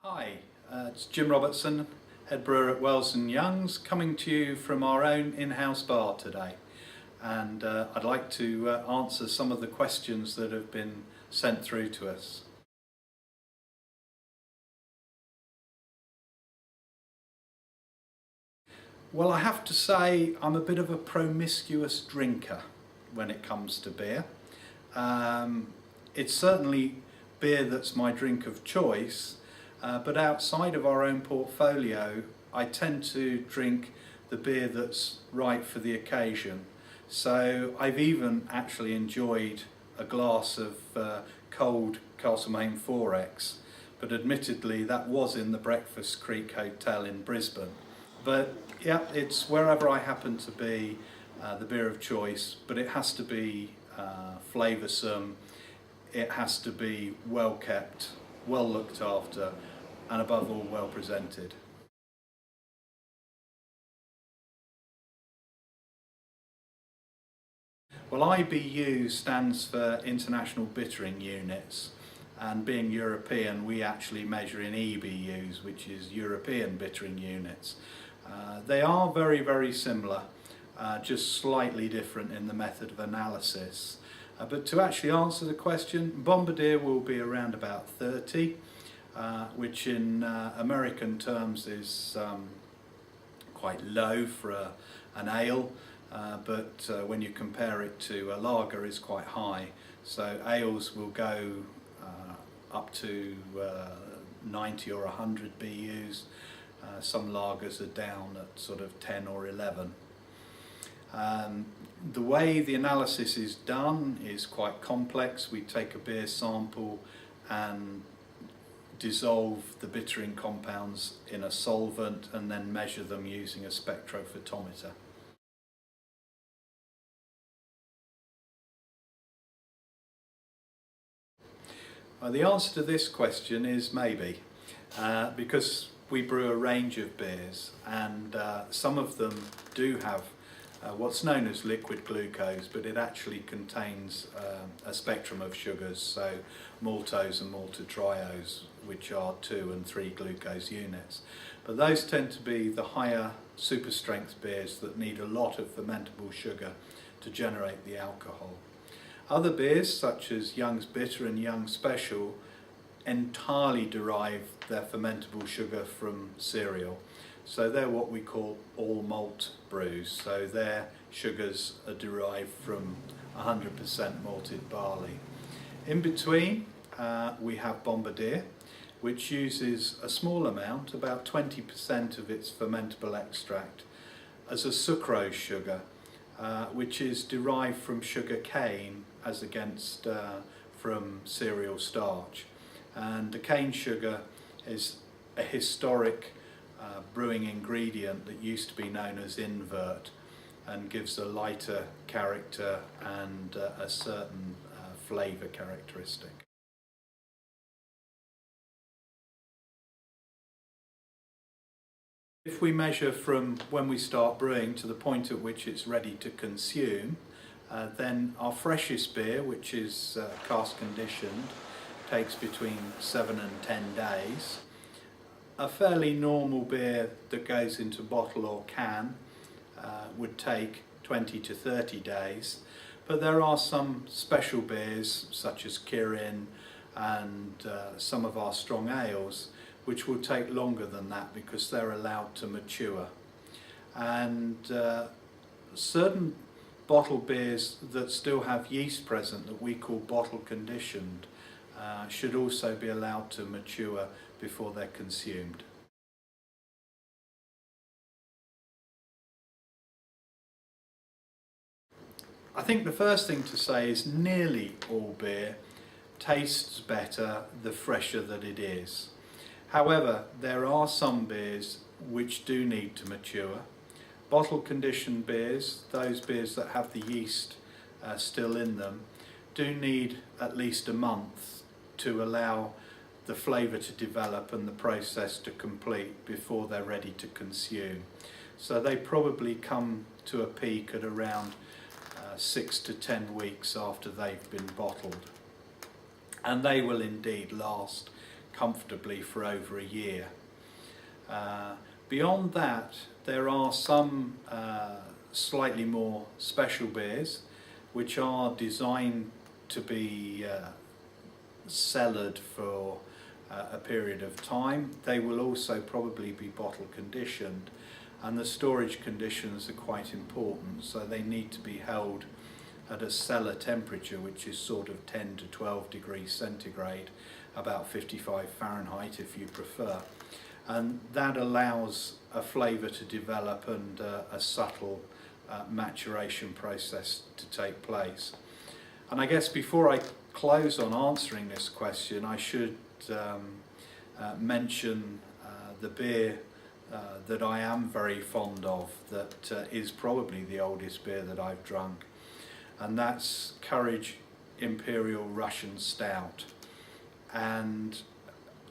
Hi, it's Jim Robertson, head brewer at Wells & Youngs, coming to you from our own in-house bar today. And I'd like to answer some of the questions that have been sent through to us. Well, I have to say I'm a bit of a promiscuous drinker when it comes to beer. It's certainly beer that's my drink of choice, but outside of our own portfolio, I tend to drink the beer that's right for the occasion. So I've even actually enjoyed a glass of cold Castlemaine 4X, but admittedly that was in the Breakfast Creek Hotel in Brisbane. But yeah, it's wherever I happen to be, the beer of choice, but it has to be flavoursome, it has to be well kept, well looked after, and above all well presented. Well, IBU stands for International Bittering Units, and being European we actually measure in EBUs, which is European Bittering Units. They are very similar, just slightly different in the method of analysis. But to actually answer the question, Bombardier will be around about 30, which in American terms is quite low for an ale, but when you compare it to a lager is quite high. So ales will go up to 90 or 100 BUs. Some lagers are down at sort of 10 or 11. The way the analysis is done is quite complex. We take a beer sample and dissolve the bittering compounds in a solvent and then measure them using a spectrophotometer. The answer to this question is maybe, because we brew a range of beers, and some of them do have what's known as liquid glucose, but it actually contains a spectrum of sugars, so maltose and maltotriose, which are 2 and 3 glucose units. But those tend to be the higher super strength beers that need a lot of fermentable sugar to generate the alcohol. Other beers, such as Young's Bitter and Young's Special, entirely derive their fermentable sugar from cereal. So they're what we call all malt brews. So their sugars are derived from 100% malted barley. In between, we have Bombardier, which uses a small amount, about 20% of its fermentable extract, as a sucrose sugar, which is derived from sugar cane as against from cereal starch. And the cane sugar is a historic brewing ingredient that used to be known as invert and gives a lighter character and a certain flavour characteristic. If we measure from when we start brewing to the point at which it's ready to consume, then our freshest beer, which is cask conditioned, takes between 7 and 10 days. A fairly normal beer that goes into bottle or can would take 20 to 30 days, but there are some special beers such as Kirin and some of our strong ales which will take longer than that because they're allowed to mature. And certain bottle beers that still have yeast present, that we call bottle conditioned, should also be allowed to mature before they're consumed. I think the first thing to say is nearly all beer tastes better the fresher that it is. However, there are some beers which do need to mature. Bottle conditioned beers, those beers that have the yeast still in them, do need at least a month to allow the flavour to develop and the process to complete before they're ready to consume. So they probably come to a peak at around 6 to 10 weeks after they've been bottled. And they will indeed last comfortably for over a year. Beyond that, there are some slightly more special beers which are designed to be cellared for a period of time. They will also probably be bottle conditioned, and the storage conditions are quite important, so they need to be held at a cellar temperature, which is sort of 10 to 12 degrees centigrade, about 55 Fahrenheit if you prefer. And that allows a flavour to develop and a subtle maturation process to take place. And I guess before I close on answering this question, I should mention the beer that I am very fond of, that is probably the oldest beer that I've drunk, and that's Courage Imperial Russian Stout. And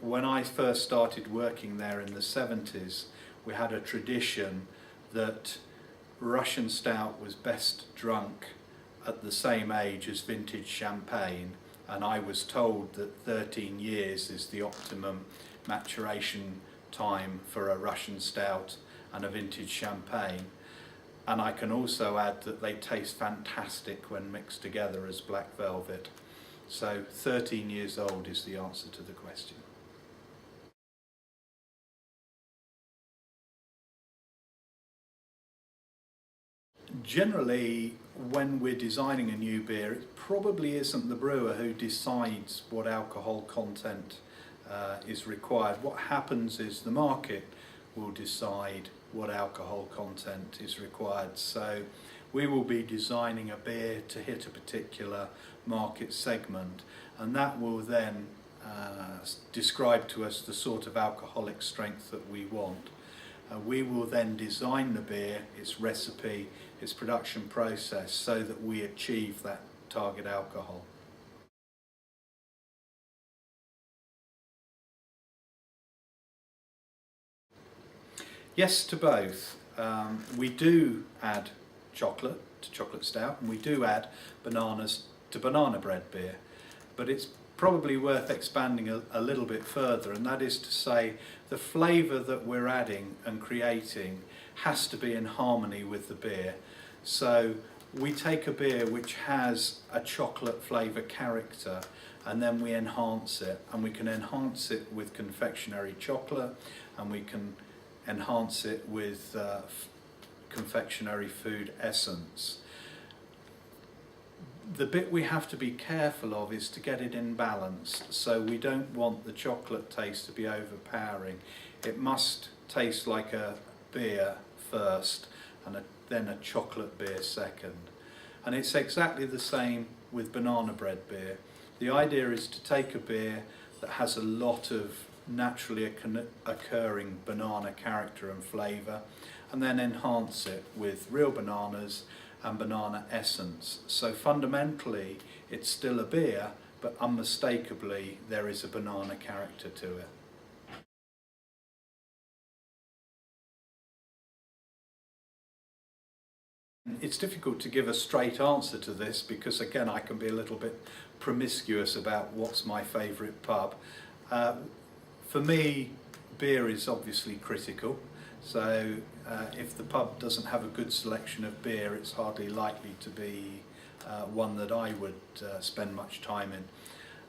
when I first started working there in the 70s, we had a tradition that Russian Stout was best drunk at the same age as vintage champagne, and I was told that 13 years is the optimum maturation time for a Russian Stout and a vintage champagne. And I can also add that they taste fantastic when mixed together as black velvet. So 13 years old is the answer to the question. Generally, when we're designing a new beer, it probably isn't the brewer who decides what alcohol content is required. What happens is the market will decide what alcohol content is required. So we will be designing a beer to hit a particular market segment, and that will then describe to us the sort of alcoholic strength that we want. We will then design the beer, its recipe, its production process, so that we achieve that target alcohol. Yes to both. We do add chocolate to chocolate stout, and we do add bananas to banana bread beer, but it's probably worth expanding a little bit further, and that is to say the flavour that we're adding and creating has to be in harmony with the beer. So we take a beer which has a chocolate flavour character, and then we enhance it, and we can enhance it with confectionery chocolate, and we can enhance it with confectionery food essence. The bit we have to be careful of is to get it in balance, so we don't want the chocolate taste to be overpowering. It must taste like a beer first and then a chocolate beer second. And it's exactly the same with banana bread beer. The idea is to take a beer that has a lot of naturally occurring banana character and flavour, and then enhance it with real bananas and banana essence. So fundamentally it's still a beer, but unmistakably there is a banana character to it. It's difficult to give a straight answer to this because, again, I can be a little bit promiscuous about what's my favourite pub. For me, beer is obviously critical, so if the pub doesn't have a good selection of beer, it's hardly likely to be one that I would spend much time in.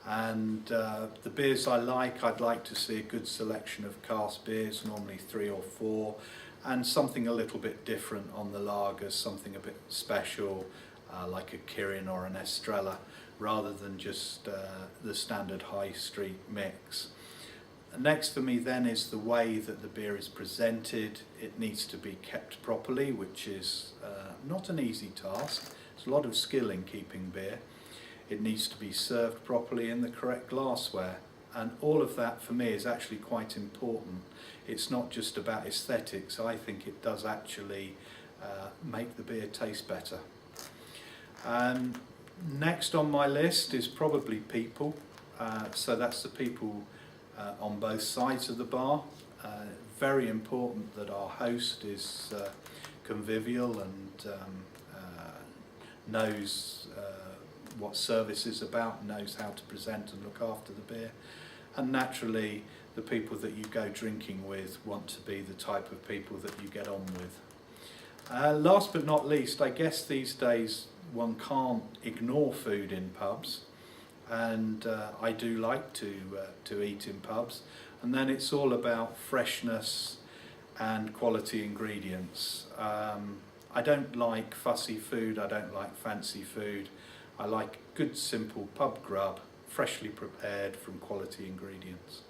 And the beers I like, I'd like to see a good selection of cask beers, normally 3 or 4, and something a little bit different on the lagers, something a bit special, like a Kirin or an Estrella, rather than just the standard high street mix. Next for me then is the way that the beer is presented. It needs to be kept properly, which is not an easy task. There's a lot of skill in keeping beer. It needs to be served properly in the correct glassware, and all of that for me is actually quite important. It's not just about aesthetics. I think it does actually make the beer taste better. Next on my list is probably people. So that's the people on both sides of the bar. Very important that our host is convivial and knows what service is about, knows how to present and look after the beer. and naturally the people that you go drinking with want to be the type of people that you get on with. Last but not least, I guess these days one can't ignore food in pubs, and I do like to eat in pubs, and then it's all about freshness and quality ingredients. I don't like fussy food, I don't like fancy food. I like good simple pub grub, freshly prepared from quality ingredients.